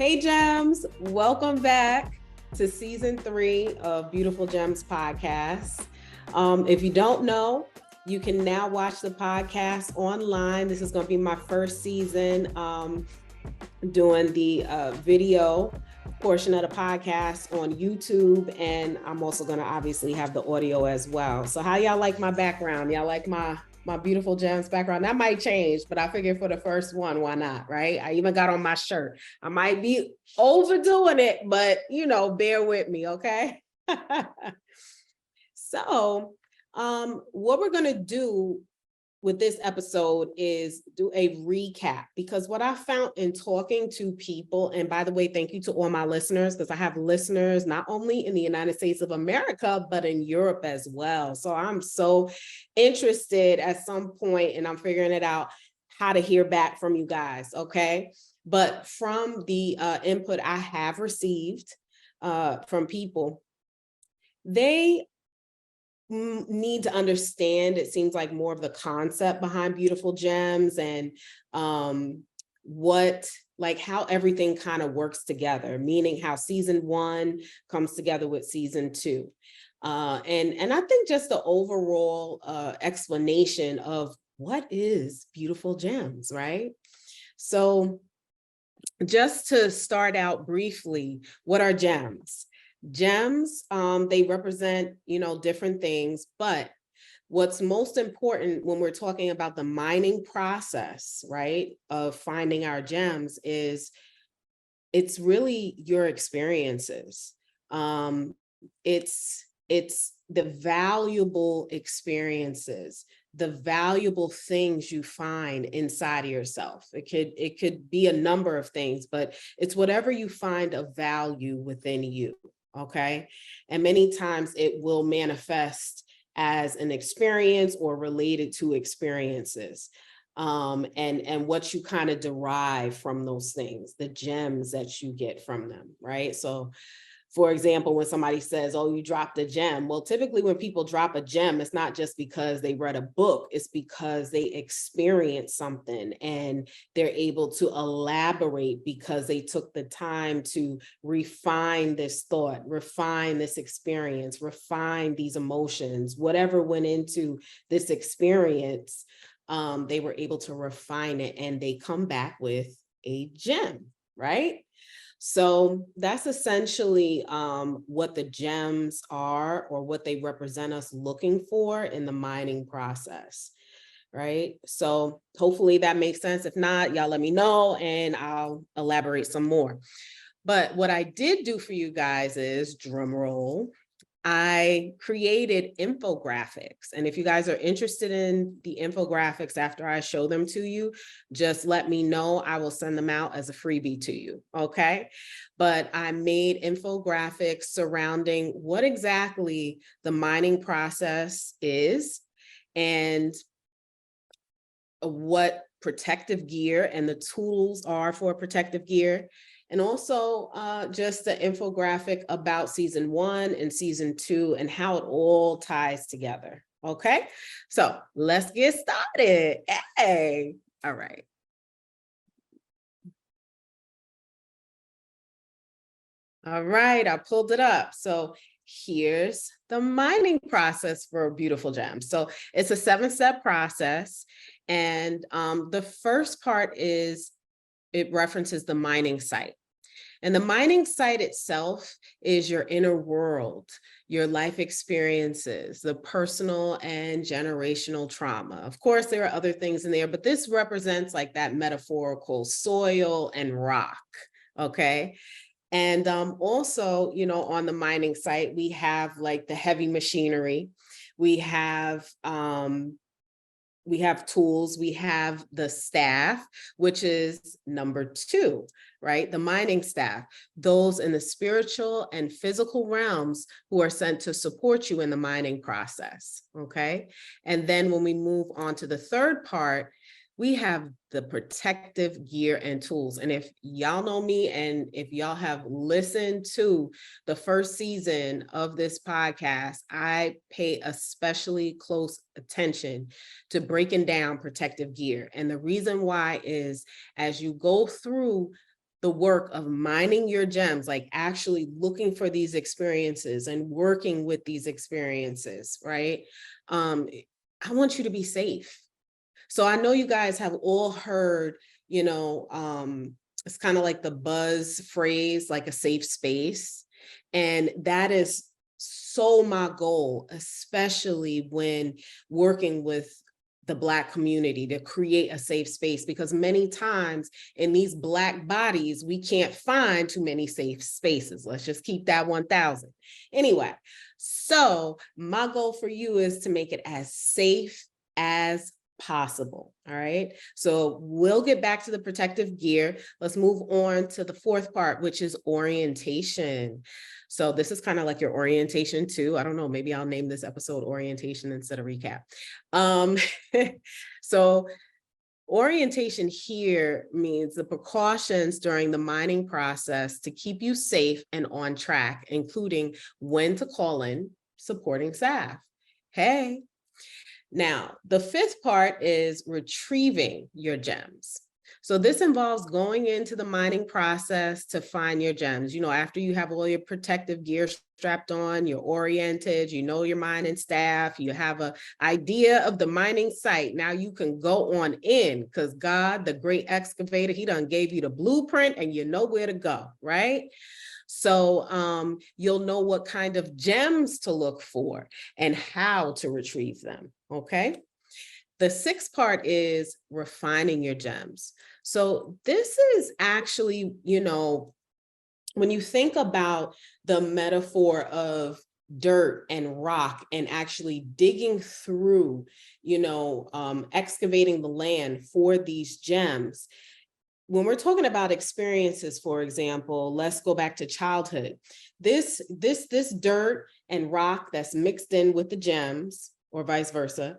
Hey Gems, welcome back to season 3 of Beautiful Gems podcast. If you don't know, you can now watch the podcast online. This is going to be my first season doing the video portion of the podcast on YouTube, and I'm also going to obviously have the audio as well. So how y'all like my background? Y'all like my Beautiful Gems background? That might change, but I figured for the first one, why not, right? I even got on my shirt. I might be overdoing it, but bear with me, okay? So what we're going to do with this episode is do a recap, because what I found in talking to people, and by the way, thank you to all my listeners, because I have listeners not only in the United States of America, but in Europe as well. So I'm so interested at some point, and I'm figuring it out, how to hear back from you guys, okay? But from the input I have received from people, they need to understand, it seems like, more of the concept behind Beautiful Gems and how everything kind of works together, meaning how season 1 comes together with season 2. And I think just the overall explanation of what is Beautiful Gems, right? So just to start out briefly, what are gems? Gems, they represent, different things, but what's most important when we're talking about the mining process, right, of finding our gems is it's really your experiences. It's the valuable experiences, the valuable things you find inside of yourself. It could be a number of things, but it's whatever you find of value within you. Okay. And many times it will manifest as an experience or related to experiences. And what you kind of derive from those things, the gems that you get from them, right? So for example, when somebody says, oh, you dropped a gem. Well, typically when people drop a gem, it's not just because they read a book, it's because they experienced something and they're able to elaborate because they took the time to refine this thought, refine this experience, refine these emotions, whatever went into this experience, they were able to refine it and they come back with a gem, right? So that's essentially what the gems are, or what they represent us looking for in the mining process, right? So hopefully that makes sense. If not, y'all let me know and I'll elaborate some more. But what I did do for you guys is, drum roll, I created infographics. And if you guys are interested in the infographics after I show them to you, just let me know. I will send them out as a freebie to you. Okay. But I made infographics surrounding what exactly the mining process is and what protective gear and the tools are for protective gear. And also just the infographic about season 1 and season 2 and how it all ties together. Okay, so let's get started. Hey, all right. All right, I pulled it up. So here's the mining process for Beautiful Gems. So it's a 7-step process. And the first part is, it references the mining site. And the mining site itself is your inner world, your life experiences, the personal and generational trauma. Of course, there are other things in there, but this represents like that metaphorical soil and rock, okay? And also, on the mining site, we have like the heavy machinery. We have tools, we have the staff, which is number 2, right? The mining staff, those in the spiritual and physical realms who are sent to support you in the mining process, okay? And then when we move on to the third part, we have the protective gear and tools. And if y'all know me, and if y'all have listened to the first season of this podcast, I pay especially close attention to breaking down protective gear. And the reason why is, as you go through the work of mining your gems, like actually looking for these experiences and working with these experiences, right? I want you to be safe. So I know you guys have all heard, it's kind of like the buzz phrase, like a safe space. And that is so my goal, especially when working with the Black community, to create a safe space, because many times in these Black bodies, we can't find too many safe spaces. Let's just keep that 1,000. Anyway, so my goal for you is to make it as safe as possible. All right. So we'll get back to the protective gear. Let's move on to the fourth part, which is orientation. So this is kind of like your orientation too. I don't know, maybe I'll name this episode orientation instead of recap. So orientation here means the precautions during the mining process to keep you safe and on track, including when to call in supporting staff. Hey. Now, the fifth part is retrieving your gems. So this involves going into the mining process to find your gems. After you have all your protective gear strapped on, you're oriented, your mining staff, you have an idea of the mining site. Now you can go on in, because God, the great excavator, he done gave you the blueprint and you know where to go, right? So you'll know what kind of gems to look for and how to retrieve them, okay? The sixth part is refining your gems. So this is actually, when you think about the metaphor of dirt and rock and actually digging through, excavating the land for these gems, when we're talking about experiences, for example, let's go back to childhood. This dirt and rock that's mixed in with the gems, or vice versa,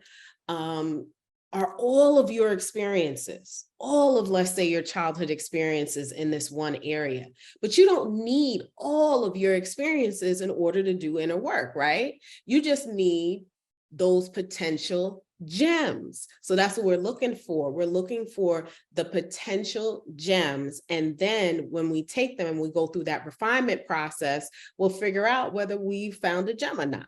are all of your experiences, all of, let's say, your childhood experiences in this one area. But you don't need all of your experiences in order to do inner work, right? You just need those potential gems. So that's what we're looking for. We're looking for the potential gems. And then when we take them and we go through that refinement process, we'll figure out whether we found a gem or not.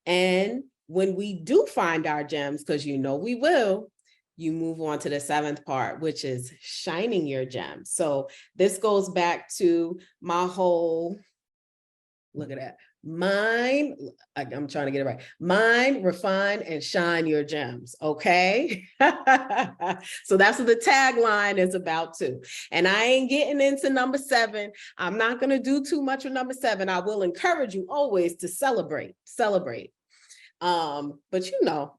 And when we do find our gems, because we will, you move on to the seventh part, which is shining your gems. So this goes back to my whole, look at that. Mine, I'm trying to get it right. Mine, refine, and shine your gems, okay? So that's what the tagline is about too. And I ain't getting into number 7. I'm not gonna do too much with number 7. I will encourage you always to celebrate. But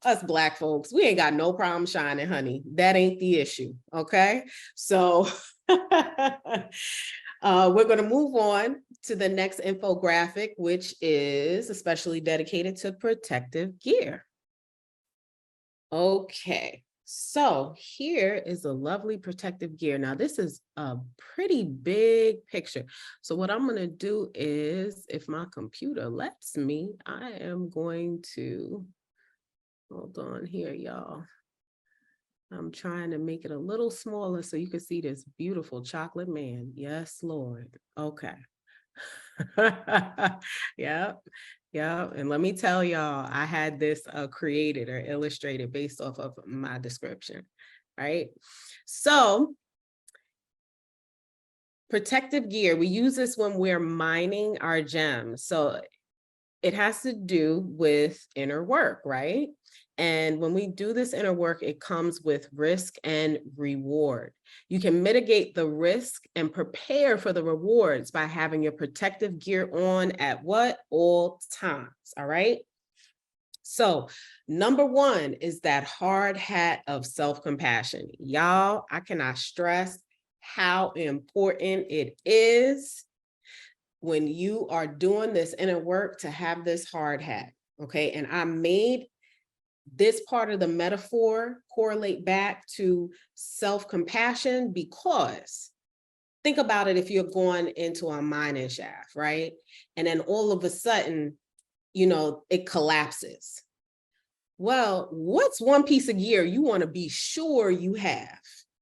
us Black folks, we ain't got no problem shining, honey. That ain't the issue, okay? So we're going to move on to the next infographic, which is especially dedicated to protective gear. Okay, so here is a lovely protective gear. Now, this is a pretty big picture. So what I'm going to do is, if my computer lets me, I am going to, hold on here, y'all. I'm trying to make it a little smaller so you can see this beautiful chocolate man. Yes, Lord. Okay. Yep. And let me tell y'all, I had this created or illustrated based off of my description, right? So protective gear, we use this when we're mining our gems. So it has to do with inner work, right? And when we do this inner work, it comes with risk and reward. You can mitigate the risk and prepare for the rewards by having your protective gear on at what? All times, all right? So number 1 is that hard hat of self-compassion. Y'all, I cannot stress how important it is when you are doing this inner work to have this hard hat, okay? And I made this part of the metaphor correlate back to self-compassion because think about it, if you're going into a mining shaft, right? And then all of a sudden, it collapses. Well, what's one piece of gear you want to be sure you have,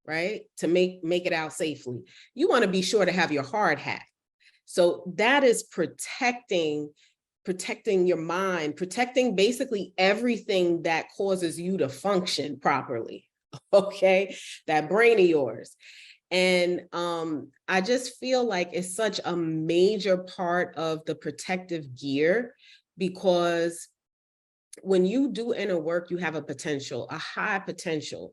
right? To make it out safely. You want to be sure to have your hard hat. So that is protecting your mind, protecting basically everything that causes you to function properly. Okay, that brain of yours. And I just feel like it's such a major part of the protective gear, because when you do inner work, you have a high potential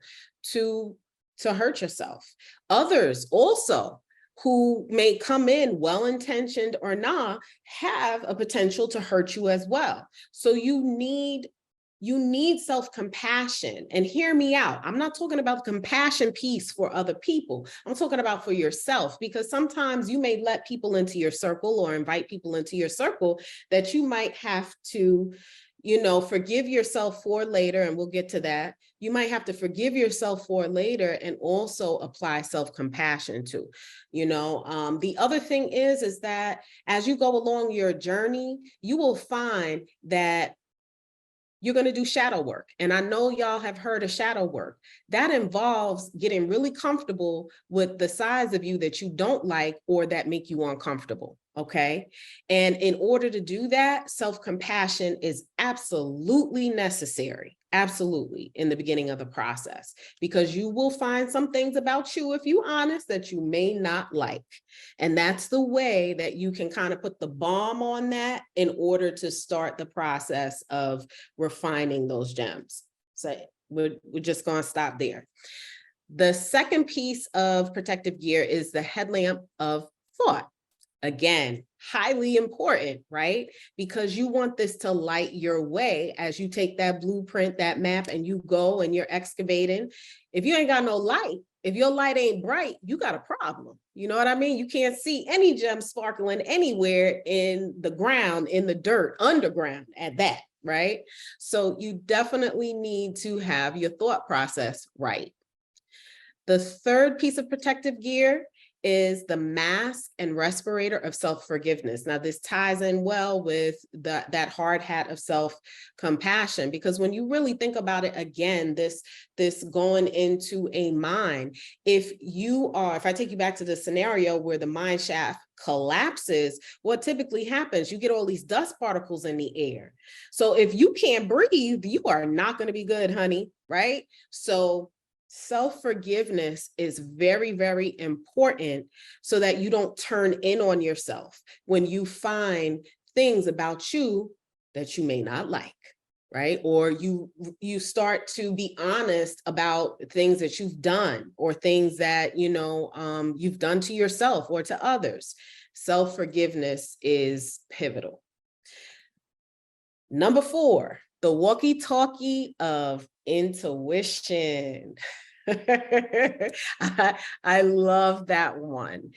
to hurt yourself. Others also who may come in well-intentioned or not have a potential to hurt you as well. So you need self-compassion. And hear me out. I'm not talking about the compassion piece for other people. I'm talking about for yourself, because sometimes you may let people into your circle or invite people into your circle that you might have to, forgive yourself for later. And we'll get to that. You might have to forgive yourself for later and also apply self-compassion to, the other thing is that as you go along your journey, you will find that you're going to do shadow work. And I know y'all have heard of shadow work. That involves getting really comfortable with the sides of you that you don't like or that make you uncomfortable. Okay. And in order to do that, self-compassion is absolutely necessary. Absolutely, in the beginning of the process, because you will find some things about you, if you're honest, that you may not like. And that's the way that you can kind of put the bomb on that in order to start the process of refining those gems. So we're just going to stop there. The second piece of protective gear is the headlamp of thought. Again, highly important, right? Because you want this to light your way as you take that blueprint, that map, and you go and you're excavating. If you ain't got no light, if your light ain't bright, you got a problem. You know what I mean? You can't see any gem sparkling anywhere in the ground, in the dirt, underground at that, right? So you definitely need to have your thought process right. The third piece of protective gear is the mask and respirator of self-forgiveness. Now, this ties in well with that hard hat of self-compassion, because when you really think about it, again, this going into a mind, if I take you back to the scenario where the mine shaft collapses, what typically happens, you get all these dust particles in the air. So if you can't breathe, you are not going to be good, honey, right? So self-forgiveness is very, very important so that you don't turn in on yourself when you find things about you that you may not like, right? Or you start to be honest about things that you've done or things that, you've done to yourself or to others. Self-forgiveness is pivotal. Number 4, the walkie-talkie of intuition. I love that one.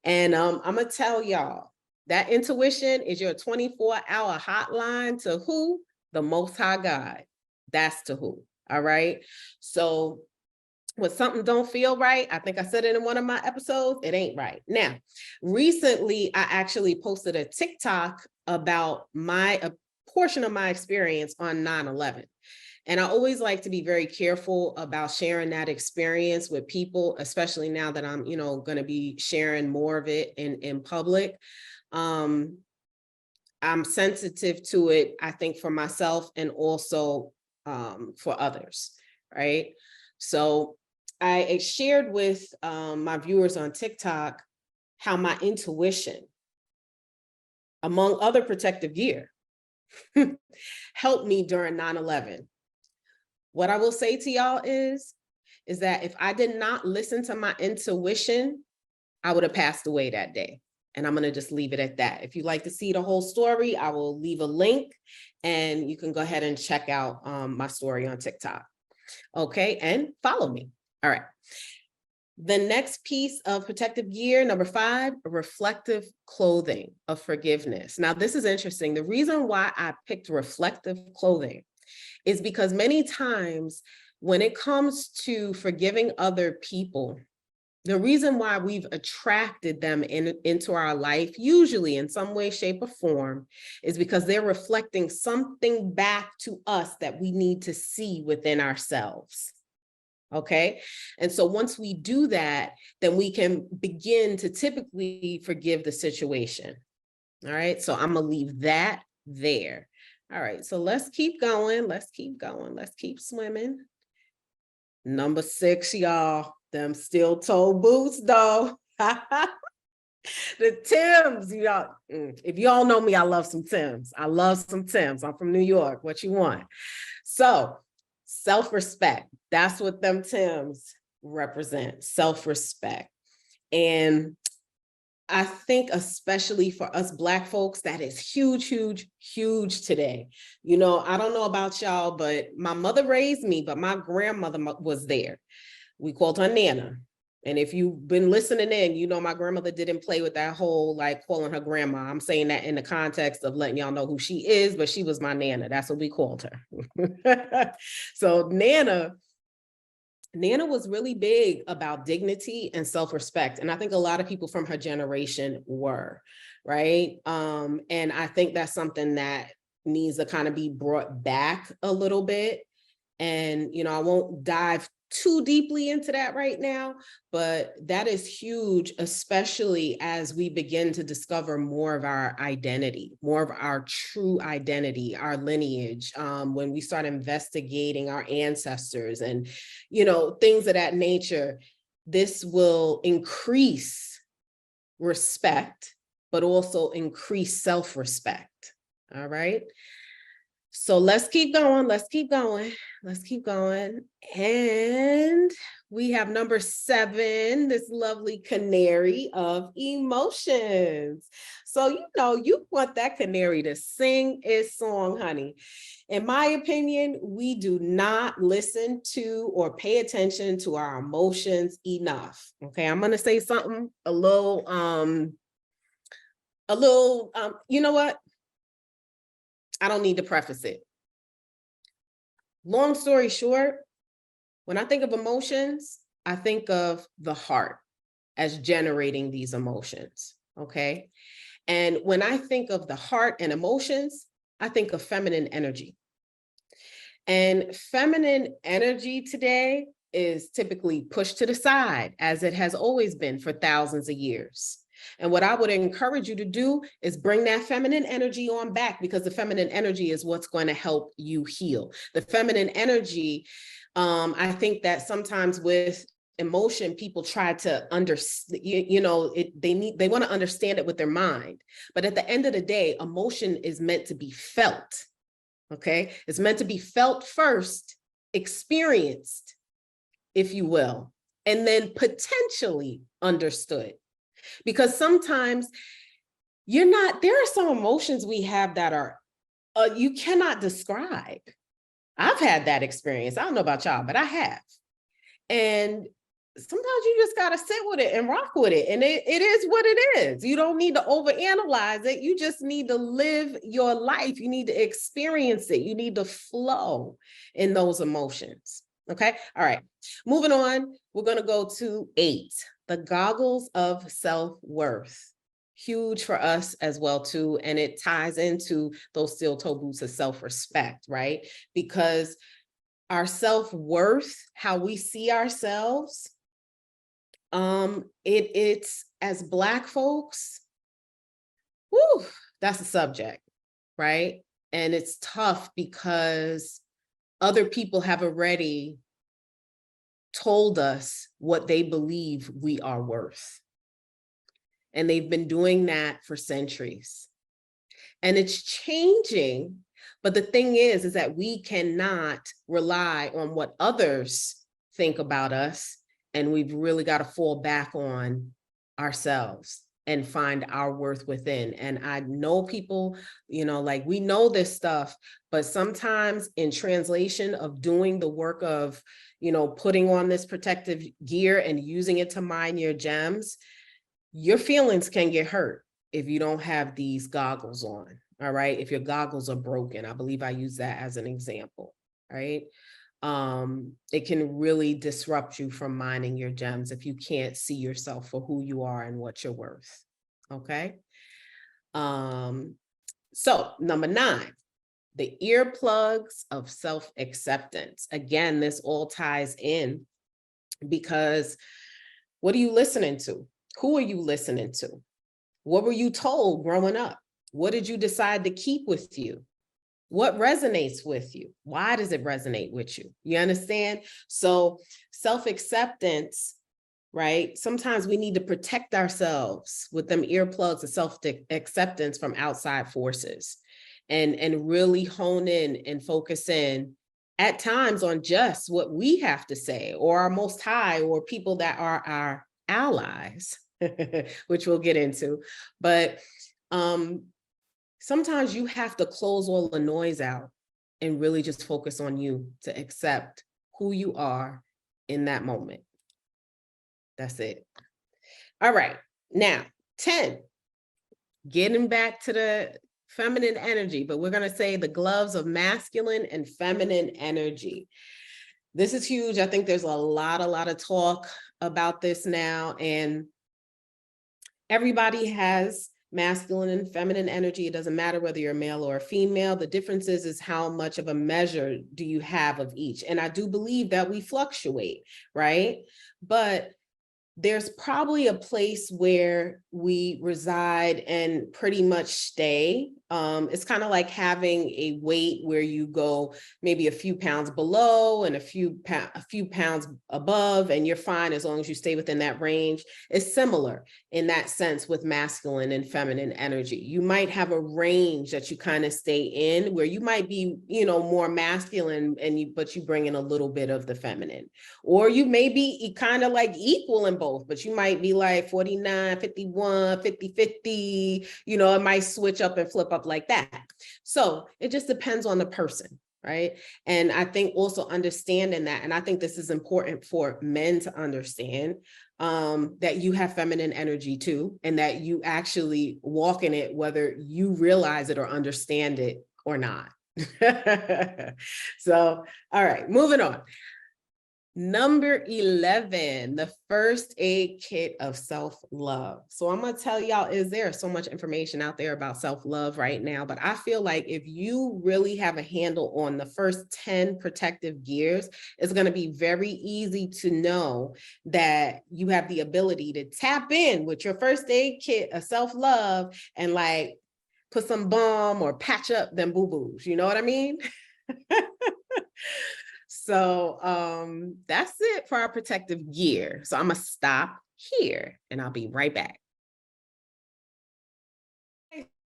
And I'm gonna tell y'all that intuition is your 24-hour hotline to who? The Most High God. That's to who. All right. So when something don't feel right, I think I said it in one of my episodes, it ain't right. Now, recently, I actually posted a TikTok about a portion of my experience on 9/11. And I always like to be very careful about sharing that experience with people, especially now that I'm, going to be sharing more of it in public. I'm sensitive to it, I think, for myself and also for others, right? So I shared with my viewers on TikTok how my intuition, among other protective gear, helped me during 9/11. What I will say to y'all is that if I did not listen to my intuition, I would have passed away that day. And I'm going to just leave it at that. If you'd like to see the whole story, I will leave a link and you can go ahead and check out my story on TikTok. Okay, and follow me. All right. The next piece of protective gear, number 5, reflective clothing of forgiveness. Now, this is interesting. The reason why I picked reflective clothing is because many times when it comes to forgiving other people, the reason why we've attracted them into our life, usually in some way, shape, or form, is because they're reflecting something back to us that we need to see within ourselves. Okay. And so once we do that, then we can begin to typically forgive the situation. All right. So I'm going to leave that there. All right. So let's keep going. Let's keep going. Let's keep swimming. Number 6, y'all, them steel toe boots though. The Timbs, y'all. If you all know me, I love some Timbs. I love some Timbs. I'm from New York. What you want? So self-respect. That's what them Timbs represent. Self-respect. And I think especially for us Black folks, that is huge, huge, huge today. You know, I don't know about y'all, but my mother raised me, but my grandmother was there. We called her Nana. And if you've been listening in, you know, my grandmother didn't play with that whole like calling her grandma. I'm saying that in the context of letting y'all know who she is, but she was my Nana. That's what we called her. So Nana was really big about dignity and self-respect. And I think a lot of people from her generation were, right? And I think that's something that needs to kind of be brought back a little bit. And, you know, I won't dive too deeply into that right now, but that is huge, especially as we begin to discover more of our identity, more of our true identity, our lineage, when we start investigating our ancestors and, you know, things of that nature. This will increase respect, but also increase self-respect. All right. So let's keep going. Let's keep going. Let's keep going. And we have number 7, this lovely canary of emotions. So, you know, you want that canary to sing its song, honey. In my opinion, we do not listen to or pay attention to our emotions enough. Okay, I'm going to say something a little, you know what? I don't need to preface it. Long story short, when I think of emotions, I think of the heart as generating these emotions, okay? And when I think of the heart and emotions, I think of feminine energy. And feminine energy today is typically pushed to the side, as it has always been for thousands of years. And what I would encourage you to do is bring that feminine energy on back, because the feminine energy is what's going to help you heal. The feminine energy, I think that sometimes with emotion, people try to understand, they want to understand it with their mind. But at the end of the day, emotion is meant to be felt. Okay, it's meant to be felt first, experienced, if you will, and then potentially understood. Because sometimes there are some emotions we have that are, you cannot describe. I've had that experience. I don't know about y'all, but I have. And sometimes you just got to sit with it and rock with it. And it is what it is. You don't need to overanalyze it. You just need to live your life. You need to experience it. You need to flow in those emotions. Okay. All right. Moving on. We're going to go to 8, the goggles of self-worth. Huge for us as well too. And it ties into those steel toe boots of self-respect, right? Because our self-worth, how we see ourselves, it's as Black folks, whew, that's a subject, right? And it's tough because other people have already told us what they believe we are worth. And they've been doing that for centuries. And it's changing. But the thing is that we cannot rely on what others think about us. And we've really got to fall back on ourselves and find our worth within. And I know people, like we know this stuff, but sometimes in translation of doing the work of, putting on this protective gear and using it to mine your gems, your feelings can get hurt if you don't have these goggles on. All right. If your goggles are broken, I believe I use that as an example, right? It can really disrupt you from mining your gems if you can't see yourself for who you are and what you're worth. Okay. So number 9, the earplugs of self-acceptance. Again, this all ties in because what are you listening to? Who are you listening to? What were you told growing up? What did you decide to keep with you? What resonates with you? Why does it resonate with you? You understand? So self-acceptance, right? Sometimes we need to protect ourselves with them earplugs of self-acceptance from outside forces, and really hone in and focus in at times on just what we have to say, or our most high, or people that are our allies, which we'll get into. But sometimes you have to close all the noise out and really just focus on you, to accept who you are in that moment. That's it. All right. Now, 10, getting back to the feminine energy, but we're going to say the gloves of masculine and feminine energy. This is huge. I think there's a lot of talk about this now, and everybody has masculine and feminine energy. It doesn't matter whether you're a male or a female. The difference is how much of a measure do you have of each. And I do believe that we fluctuate, right? But there's probably a place where we reside and pretty much stay. It's kind of like having a weight where you go maybe a few pounds below and a few pounds above, and you're fine as long as you stay within that range. It's similar in that sense with masculine and feminine energy. You might have a range that you kind of stay in, where you might be, more masculine, but you bring in a little bit of the feminine, or you may be kind of like equal in both, but you might be like 49, 51, 50, 50, it might switch up and flip up like that. So it just depends on the person, right? And I think also understanding that, and I think this is important for men to understand, that you have feminine energy too, and that you actually walk in it, whether you realize it or understand it or not. So, all right, moving on. Number 11, the first aid kit of self-love. So I'm going to tell y'all, there so much information out there about self-love right now, but I feel like if you really have a handle on the first 10 protective gears, it's going to be very easy to know that you have the ability to tap in with your first aid kit of self-love and like put some balm or patch up them boo-boos. You know what I mean? So that's it for our protective gear. So I'm gonna stop here and I'll be right back.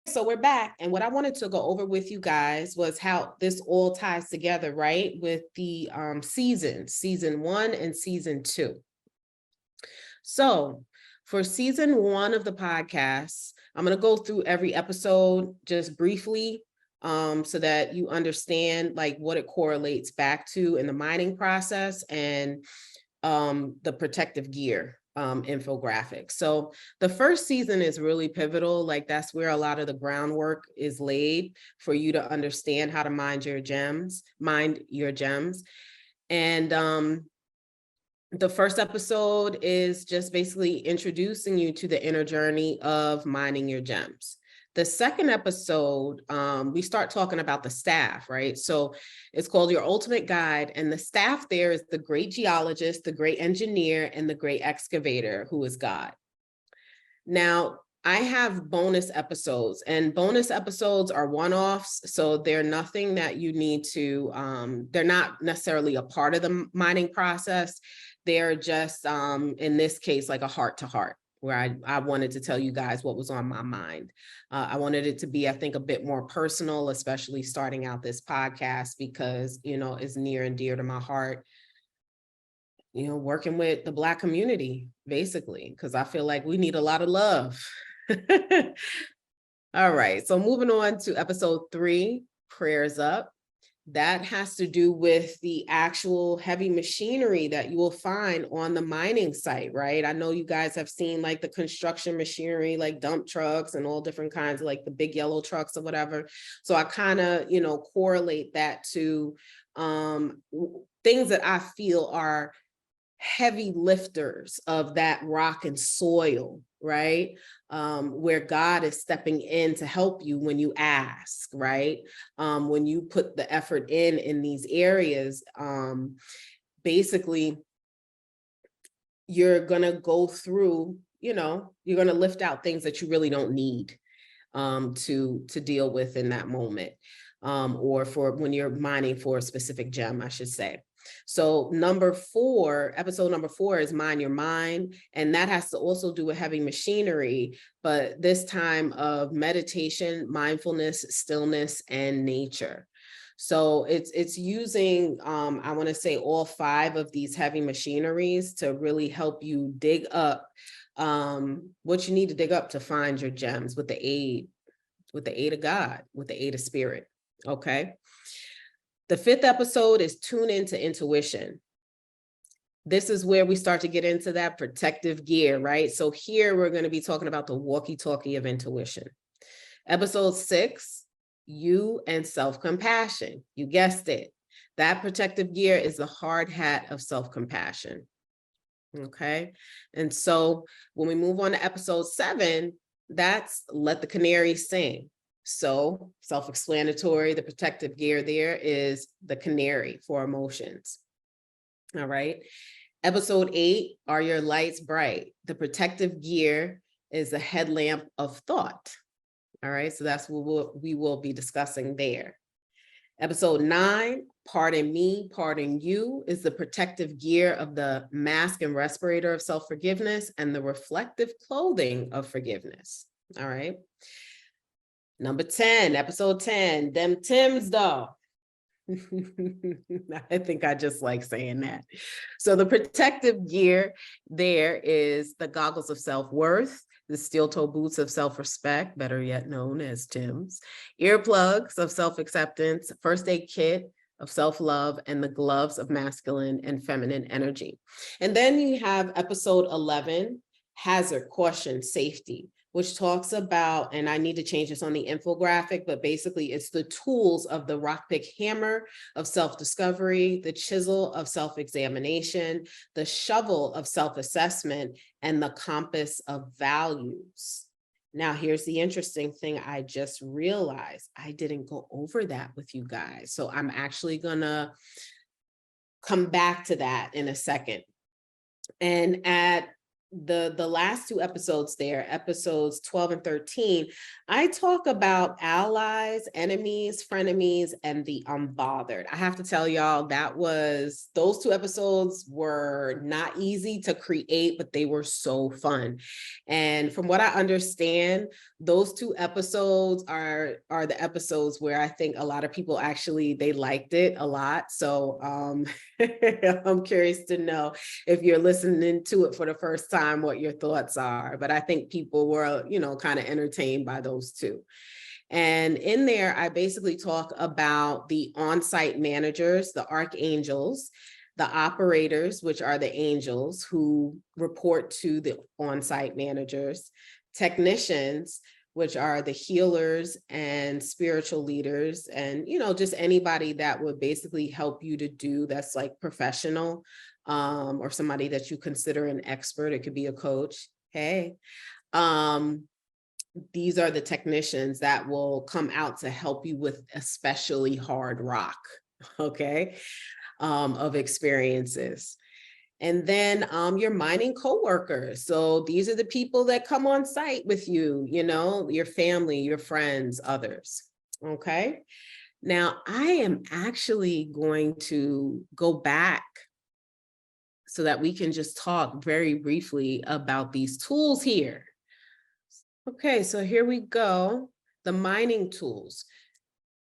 So we're back, and what I wanted to go over with you guys was how this all ties together, right? With the season 1 and season 2. So for season 1 of the podcast, I'm going to go through every episode just briefly, so that you understand like what it correlates back to in the mining process and the protective gear infographic. So the first season is really pivotal. Like that's where a lot of the groundwork is laid for you to understand how to mind your gems. And the first episode is just basically introducing you to the inner journey of mining your gems. The second episode, we start talking about the staff, right? So it's called Your Ultimate Guide, and the staff there is the great geologist, the great engineer, and the great excavator, who is God. Now, I have bonus episodes, and bonus episodes are one-offs, so they're nothing that you need to, they're not necessarily a part of the mining process. They're just, in this case, like a heart-to-heart, where I wanted to tell you guys what was on my mind. I wanted it to be, I think, a bit more personal, especially starting out this podcast, because, it's near and dear to my heart, working with the Black community, basically, because I feel like we need a lot of love. All right, so moving on to episode 3, Prayers Up. That has to do with the actual heavy machinery that you will find on the mining site, right? I know you guys have seen like the construction machinery, like dump trucks and all different kinds of like the big yellow trucks or whatever. So I kind of, correlate that to things that I feel are heavy lifters of that rock and soil, right? Where God is stepping in to help you when you ask, right? When you put the effort in these areas, basically, you're going to go through, you're going to lift out things that you really don't need to deal with in that moment, or for when you're mining for a specific gem, I should say. So episode number 4 is Mind Your Mind. And that has to also do with heavy machinery, but this time of meditation, mindfulness, stillness, and nature. So it's using, I want to say, all 5 of these heavy machineries to really help you dig up what you need to dig up to find your gems with the aid of God, with the aid of spirit. Okay. The 5th episode is Tune Into Intuition. This is where we start to get into that protective gear, right? So here we're going to be talking about the walkie-talkie of intuition. Episode 6, You and Self-Compassion. You guessed it. That protective gear is the hard hat of self-compassion. Okay. And so when we move on to episode 7, that's Let the Canary Sing. So self-explanatory, the protective gear there is the canary for emotions. All right. Episode 8, Are Your Lights Bright? The protective gear is the headlamp of thought. All right. So that's what we will be discussing there. Episode 9, Pardon Me, Pardon You, is the protective gear of the mask and respirator of self-forgiveness and the reflective clothing of forgiveness. All right. Number 10, episode 10, Them Tims though. I think I just like saying that. So the protective gear there is the goggles of self-worth, the steel-toe boots of self-respect, better yet known as Tims, earplugs of self-acceptance, first aid kit of self-love, and the gloves of masculine and feminine energy. And then you have episode 11, Hazard, Caution, Safety, which talks about, and I need to change this on the infographic, but basically it's the tools of the rockpick hammer of self-discovery, the chisel of self-examination, the shovel of self-assessment, and the compass of values. Now, here's the interesting thing. I just realized I didn't go over that with you guys. So I'm actually gonna come back to that in a second. And at the last 2 episodes there, episodes 12 and 13, I talk about allies, enemies, frenemies, and the unbothered. I have to tell y'all those 2 episodes were not easy to create, but they were so fun. And from what I understand, those 2 episodes are the episodes where I think a lot of people actually, they liked it a lot. So I'm curious to know if you're listening to it for the first time, what your thoughts are. But I think people were, kind of entertained by those 2. And in there, I basically talk about the on-site managers, the archangels, the operators, which are the angels who report to the on-site managers, technicians, which are the healers and spiritual leaders, and, just anybody that would basically help you to do that's like professional, or somebody that you consider an expert. It could be a coach. Hey, these are the technicians that will come out to help you with especially hard rock, okay, of experiences. And then your mining coworkers. So these are the people that come on site with you, your family, your friends, others. Okay. Now I am actually going to go back so that we can just talk very briefly about these tools here. Okay, so here we go. The mining tools.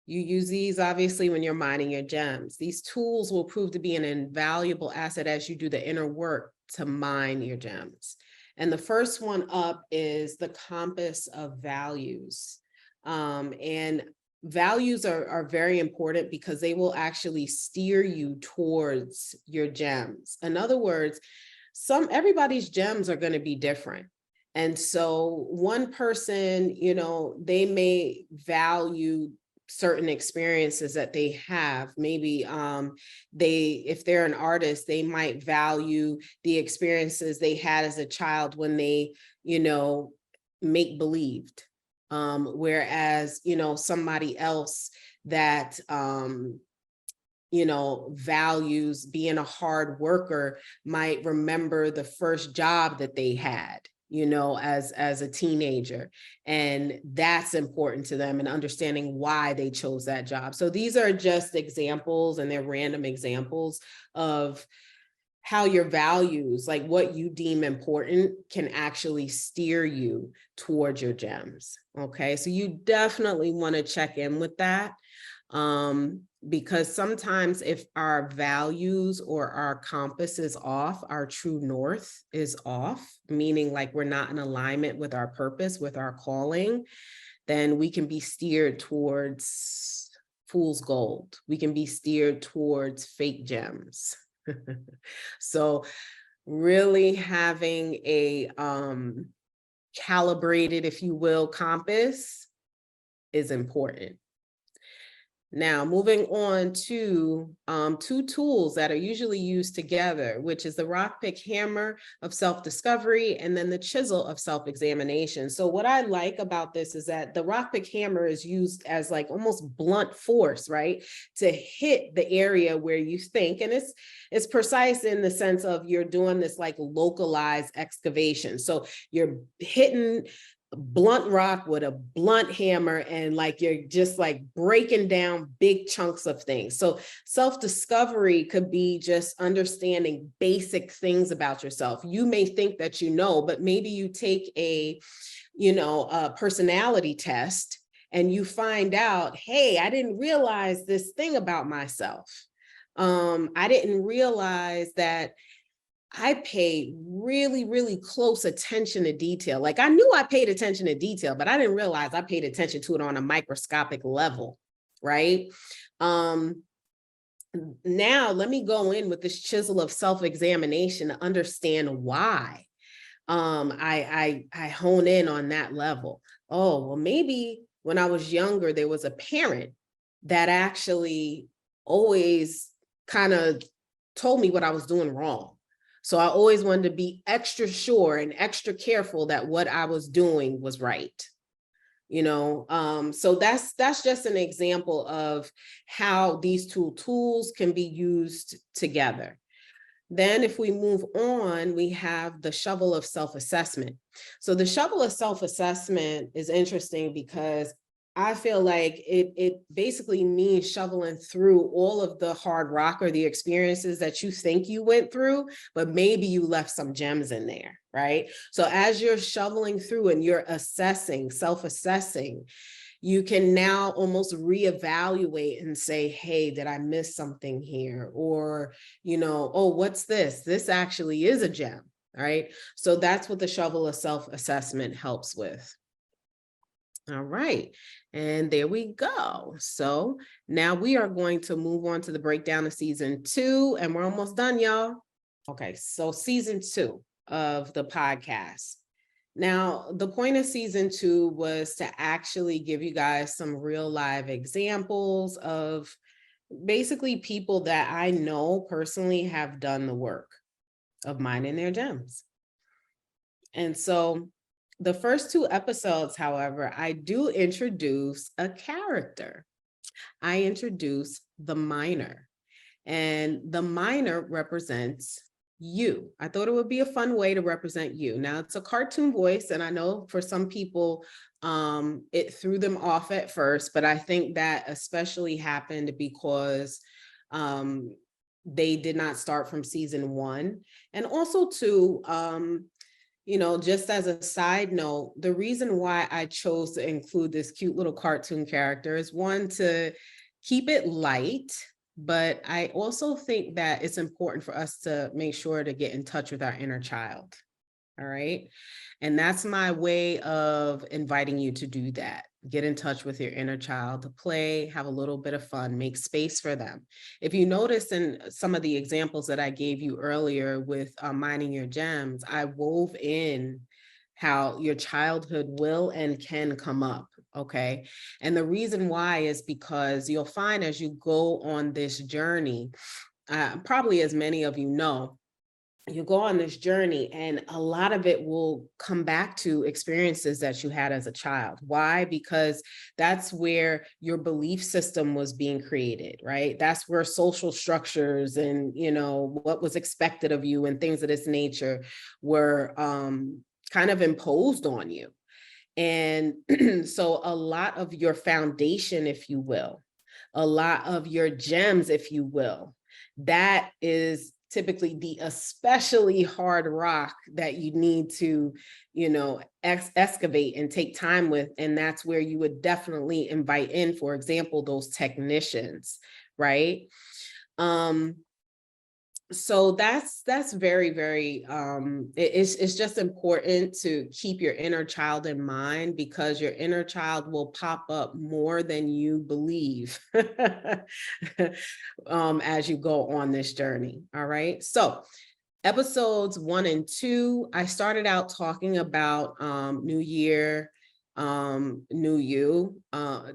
You use these obviously when you're mining your gems. These tools will prove to be an invaluable asset as you do the inner work to mine your gems. And the first one up is the compass of values. And values are very important because they will actually steer you towards your gems. In other words, everybody's gems are going to be different. And so one person, they may value certain experiences that they have. Maybe if they're an artist, they might value the experiences they had as a child when they, make believed. Whereas, somebody else that, values, being a hard worker, might remember the first job that they had, as a teenager. And that's important to them, and understanding why they chose that job. So these are just examples, and they're random examples of how your values, like what you deem important, can actually steer you towards your gems. Okay, so you definitely want to check in with that, because sometimes if our values or our compass is off, our true north is off, meaning like we're not in alignment with our purpose, with our calling, then we can be steered towards fool's gold. We can be steered towards fake gems. So really having a calibrated, if you will, compass is important. Now, moving on to two tools that are usually used together, which is the rock, pick, hammer of self-discovery, and then the chisel of self-examination. So what I like about this is that the rock, pick, hammer is used as like almost blunt force, right? To hit the area where you think, and it's precise in the sense of you're doing this like localized excavation. So you're hitting blunt rock with a blunt hammer, and like you're just like breaking down big chunks of things. So self-discovery could be just understanding basic things about yourself. You may think that but maybe you take a personality test and you find out, hey, I didn't realize this thing about myself. I didn't realize that I paid really, really close attention to detail. Like I knew I paid attention to detail, but I didn't realize I paid attention to it on a microscopic level, right? Now let me go in with this chisel of self-examination to understand why I hone in on that level. Oh, well, maybe when I was younger, there was a parent that actually always kind of told me what I was doing wrong. So I always wanted to be extra sure and extra careful that what I was doing was right. So that's just an example of how these two tools can be used together. Then if we move on, we have the shovel of self-assessment. So the shovel of self-assessment is interesting because I feel like it basically means shoveling through all of the hard rock or the experiences that you think you went through, but maybe you left some gems in there, right? So as you're shoveling through and you're assessing, self-assessing, you can now almost reevaluate and say, hey, did I miss something here? Or, oh, what's this? This actually is a gem, right? So that's what the shovel of self-assessment helps with. All right, and there we go. So now we are going to move on to the breakdown of season 2, and we're almost done, y'all. Okay, so season 2 of the podcast. Now, the point of season 2 was to actually give you guys some real live examples of basically people that I know personally have done the work of mining their gems. And so the first 2 episodes, however, I do introduce a character. I introduce the miner, and the miner represents you. I thought it would be a fun way to represent you. Now it's a cartoon voice, and I know for some people it threw them off at first, but I think that especially happened because they did not start from season 1. And also too, just as a side note, the reason why I chose to include this cute little cartoon character is, one, to keep it light, but I also think that it's important for us to make sure to get in touch with our inner child. All right. And that's my way of inviting you to do that. Get in touch with your inner child, to play, have a little bit of fun, make space for them. If you notice in some of the examples that I gave you earlier with mining your gems, I wove in how your childhood will and can come up. Okay. And the reason why is because you'll find as you go on this journey, probably as many of you know, you go on this journey, and a lot of it will come back to experiences that you had as a child. Why? Because that's where your belief system was being created, right? That's where social structures and, what was expected of you and things of this nature were kind of imposed on you. And so a lot of your foundation, if you will, a lot of your gems, if you will, that is typically the especially hard rock that you need to, excavate and take time with. And that's where you would definitely invite in, for example, those technicians, right? So that's very, very it's just important to keep your inner child in mind, because your inner child will pop up more than you believe as you go on this journey. All right, so episodes 1 and 2, I started out talking about New Year, New You.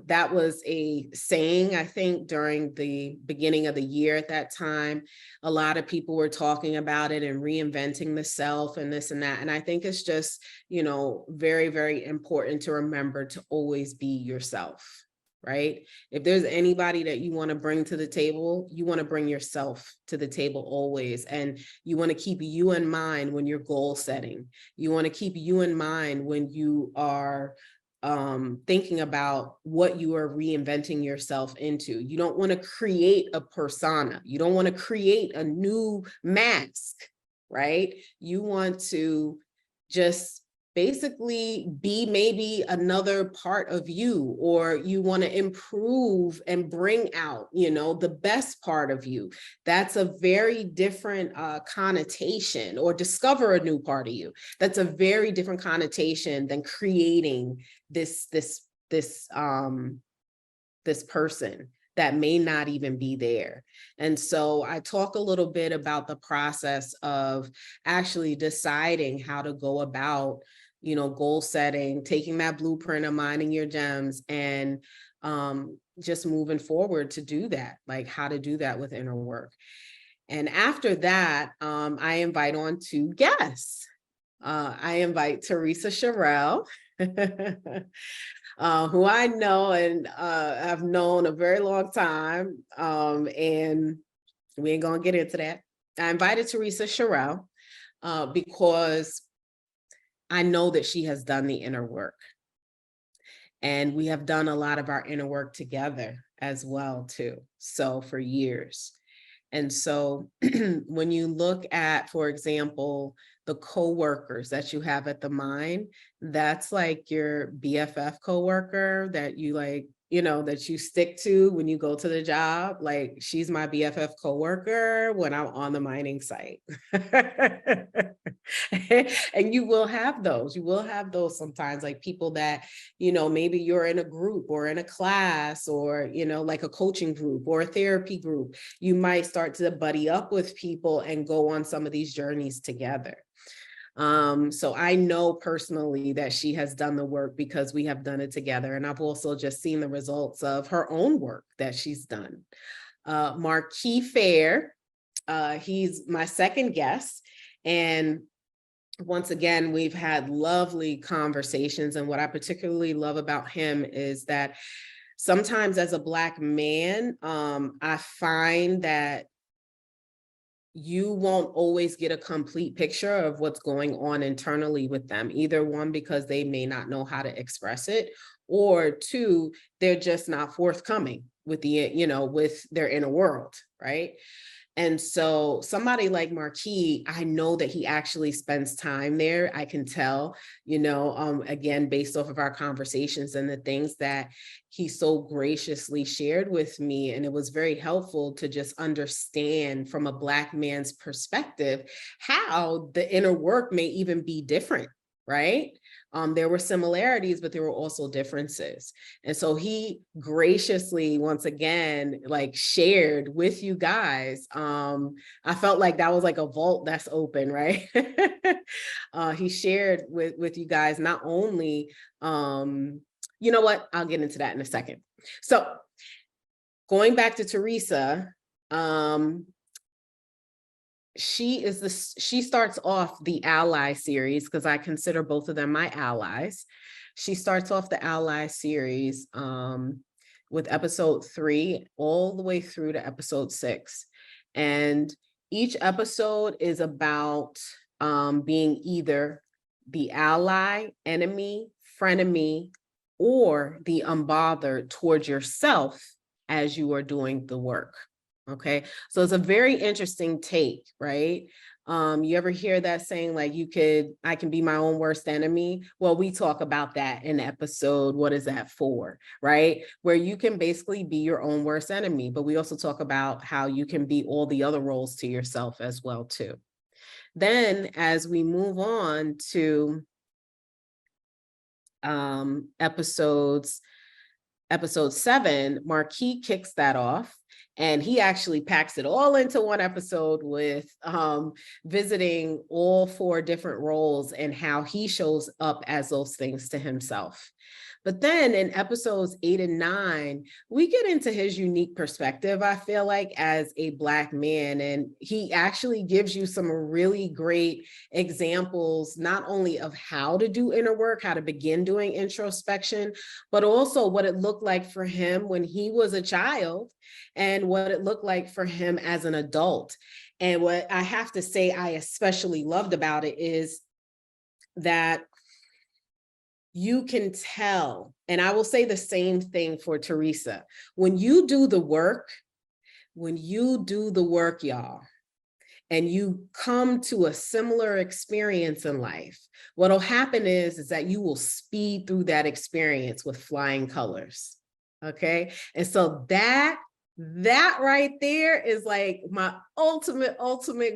That was a saying, I think, during the beginning of the year at that time. A lot of people were talking about it and reinventing the self and this and that. And I think it's just, very, very important to remember to always be yourself. Right? If there's anybody that you want to bring to the table, you want to bring yourself to the table always. And you want to keep you in mind when you're goal setting. You want to keep you in mind when you are thinking about what you are reinventing yourself into. You don't want to create a persona. You don't want to create a new mask, right? You want to just basically be maybe another part of you, or you want to improve and bring out, the best part of you. That's a very different connotation. Or discover a new part of you. That's a very different connotation than creating this person that may not even be there. And so I talk a little bit about the process of actually deciding how to go about, goal setting, taking that blueprint of minding your gems, and just moving forward to do that, like how to do that with inner work. And after that, I invite on 2 guests. I invite Teresa Sherrill, who I know and have known a very long time, and we ain't gonna get into that. I invited Teresa Sherrill because I know that she has done the inner work, and we have done a lot of our inner work together as well too. So for years. And so when you look at, for example, the coworkers that you have at the mine, that's like your BFF coworker that you like, that you stick to when you go to the job. Like, she's my BFF coworker when I'm on the mining site. And you will have those sometimes, like people that, maybe you're in a group or in a class, or, like a coaching group or a therapy group. You might start to buddy up with people and go on some of these journeys together. So I know personally that she has done the work because we have done it together. And I've also just seen the results of her own work that she's done. Marquis Fair, he's my second guest. And once again, we've had lovely conversations. And what I particularly love about him is that sometimes as a Black man, I find that you won't always get a complete picture of what's going on internally with them. Either one, because they may not know how to express it, or 2, they're just not forthcoming with with their inner world, right? And so somebody like Marquis, I know that he actually spends time there. I can tell, again, based off of our conversations and the things that he so graciously shared with me. And it was very helpful to just understand from a Black man's perspective how the inner work may even be different, right? There were similarities, but there were also differences. And so he graciously, once again, like shared with you guys. I felt like that was like a vault that's open, right? He shared with you guys not only, you know what, I'll get into that in a second. So going back to Teresa, she starts off the Ally series, because I consider both of them my allies. She starts off the Ally series with episode 3 all the way through to episode 6. And each episode is about being either the ally, enemy, frenemy, or the unbothered towards yourself as you are doing the work. Okay, so it's a very interesting take, right? You ever hear that saying, like, I can be my own worst enemy? Well, we talk about that in episode, what is that for, right? Where you can basically be your own worst enemy, but we also talk about how you can be all the other roles to yourself as well, too. Then as we move on to episode 7, Marquis kicks that off. And he actually packs it all into one episode with visiting all 4 different roles and how he shows up as those things to himself. But then in episodes 8 and 9, we get into his unique perspective, I feel like, as a Black man. And he actually gives you some really great examples, not only of how to do inner work, how to begin doing introspection, but also what it looked like for him when he was a child and what it looked like for him as an adult. And what I have to say I especially loved about it is that you can tell, and I will say the same thing for Teresa, when you do the work, y'all, and you come to a similar experience in life, what'll happen is that you will speed through that experience with flying colors. Okay. And so that right there is like my ultimate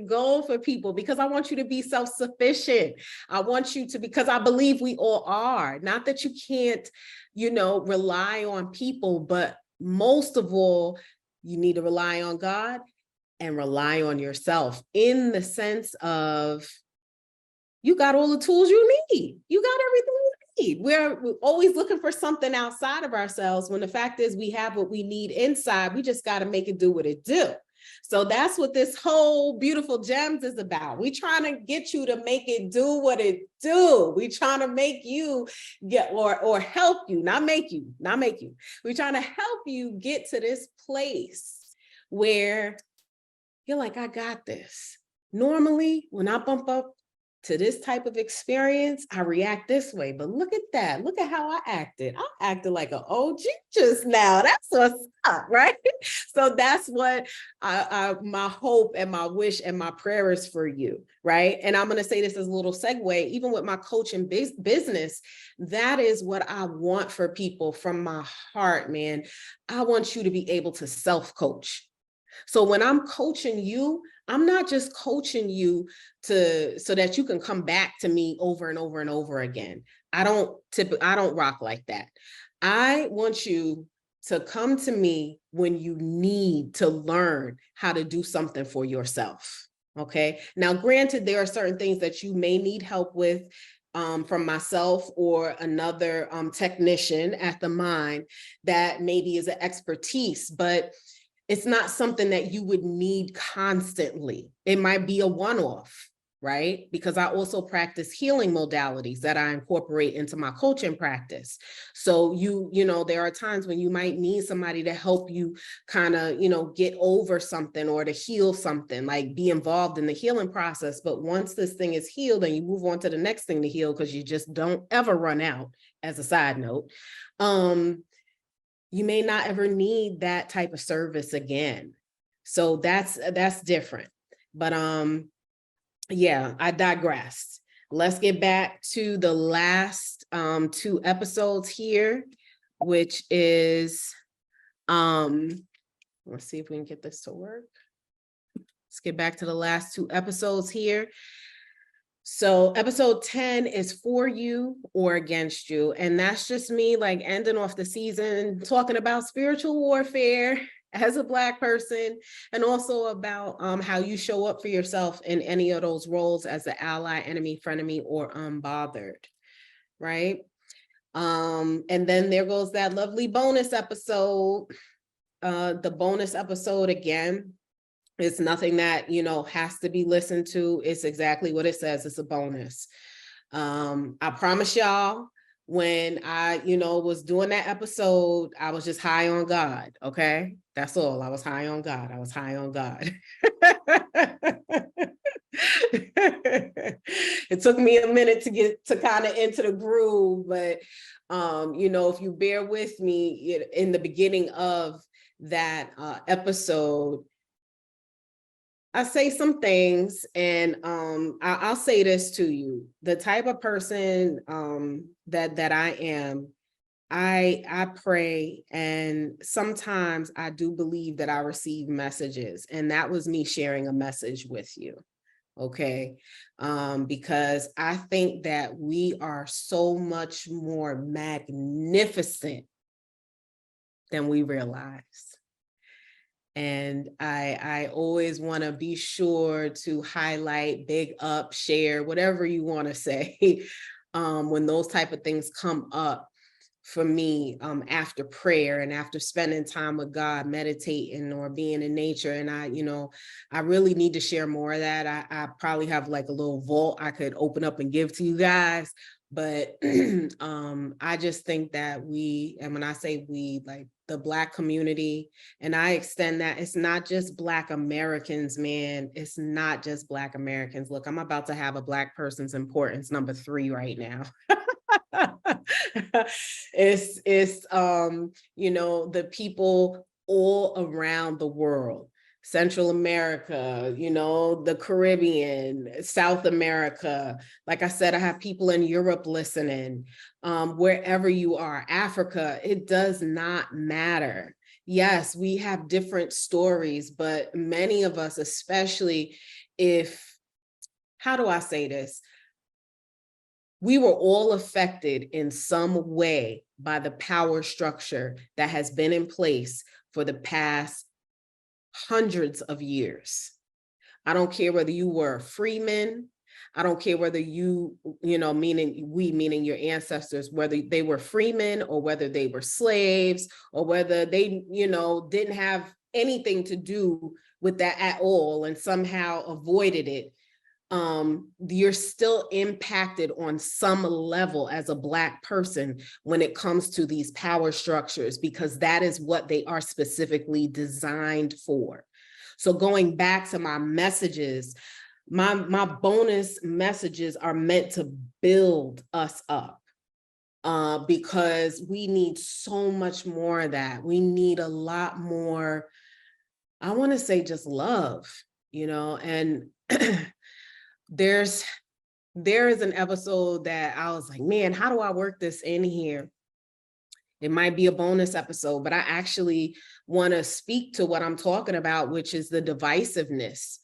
goal for people, because I want you to be self-sufficient. I want you to, because I believe we all are. Not that you can't, rely on people, but most of all, you need to rely on God and rely on yourself, in the sense of you got all the tools you need. You got everything you need. We're always looking for something outside of ourselves, when the fact is we have what we need inside. We just got to make it do what it do. So that's what this whole beautiful gems is about. We trying to get you to make it do what it do. We trying to make you get, or help you, not make you. We're trying to help you get to this place where you're like, I got this. Normally, when I bump up to this type of experience, I react this way, but look at that. Look at how I acted. I acted like an OG just now. That's what's up, right? So that's what my hope and my wish and my prayer is for you, right? And I'm going to say this as a little segue, even with my coaching business, that is what I want for people from my heart, man. I want you to be able to self-coach. So when I'm coaching you, I'm not just coaching you so that you can come back to me over and over and over again. I don't rock like that. I want you to come to me when you need to learn how to do something for yourself. Okay. Now, granted, there are certain things that you may need help with from myself or another technician at the mine that maybe is an expertise, but it's not something that you would need constantly. It might be a one-off, right? Because I also practice healing modalities that I incorporate into my coaching practice. So there are times when you might need somebody to help you kind of, get over something or to heal something, like be involved in the healing process. But once this thing is healed and you move on to the next thing to heal, because you just don't ever run out, as a side note, you may not ever need that type of service again. So that's different. But yeah, I digressed. Let's get back to the last 2 episodes here, which is let's see if we can get this to work. Let's get back to the last 2 episodes here. So episode 10 is for you or against you. And that's just me like ending off the season talking about spiritual warfare as a Black person, and also about how you show up for yourself in any of those roles as an ally, enemy, frenemy, or unbothered, right? And then there goes that lovely bonus episode. The bonus episode again It's nothing that, has to be listened to. It's exactly what it says. It's a bonus. I promise y'all, when I, was doing that episode, I was just high on God. Okay. That's all. I was high on God. I was high on God. It took me a minute to get to kind of into the groove, but if you bear with me in the beginning of that episode, I say some things, and I'll say this to you: the type of person that I am, I pray, and sometimes I do believe that I receive messages, and that was me sharing a message with you. Okay. Because I think that we are so much more magnificent than we realize. And I always want to be sure to highlight, big up, share, whatever you want to say, when those type of things come up for me, after prayer and after spending time with God, meditating or being in nature. And I really need to share more of that. I probably have like a little vault I could open up and give to you guys. But I just think that and when I say we, like the Black community, and I extend that, it's not just Black Americans, man. It's not just Black Americans. Look, I'm about to have a Black person's importance #3 right now. It's the people all around the world, Central America, the Caribbean, South America. Like I said, I have people in Europe listening, wherever you are, Africa, it does not matter. Yes, we have different stories, but many of us, especially how do I say this? We were all affected in some way by the power structure that has been in place for the past hundreds of years. I don't care whether you were freemen. I don't care whether meaning your ancestors, whether they were freemen or whether they were slaves or whether they, didn't have anything to do with that at all and somehow avoided it. You're still impacted on some level as a Black person when it comes to these power structures, because that is what they are specifically designed for. So going back to my messages, my bonus messages are meant to build us up, because we need so much more of that. We need a lot more, I want to say, just love, and there is an episode that I was like, man, how do I work this in here? It might be a bonus episode, but I actually want to speak to what I'm talking about, which is the divisiveness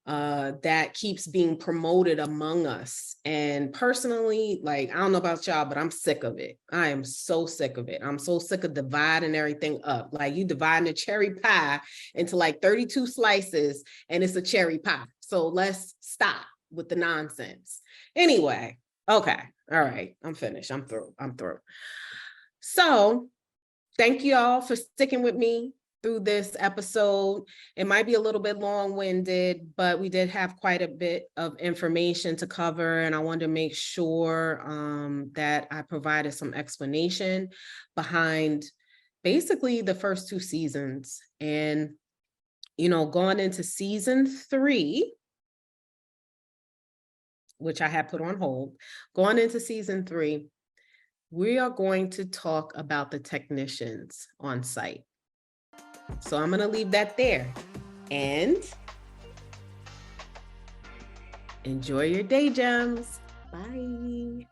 that keeps being promoted among us. And personally, like, I don't know about y'all, but I'm sick of it. I am so sick of it. I'm so sick of dividing everything up. Like, you dividing a cherry pie into like 32 slices and it's a cherry pie. So let's stop with the nonsense. Anyway, okay. All right. I'm finished. I'm through. So thank you all for sticking with me through this episode. It might be a little bit long-winded, but we did have quite a bit of information to cover, and I wanted to make sure that I provided some explanation behind basically the first 2 seasons. And, going into season 3, which I had put on hold, going into season 3, we are going to talk about the technicians on site. So I'm going to leave that there, and enjoy your day, gems. Bye.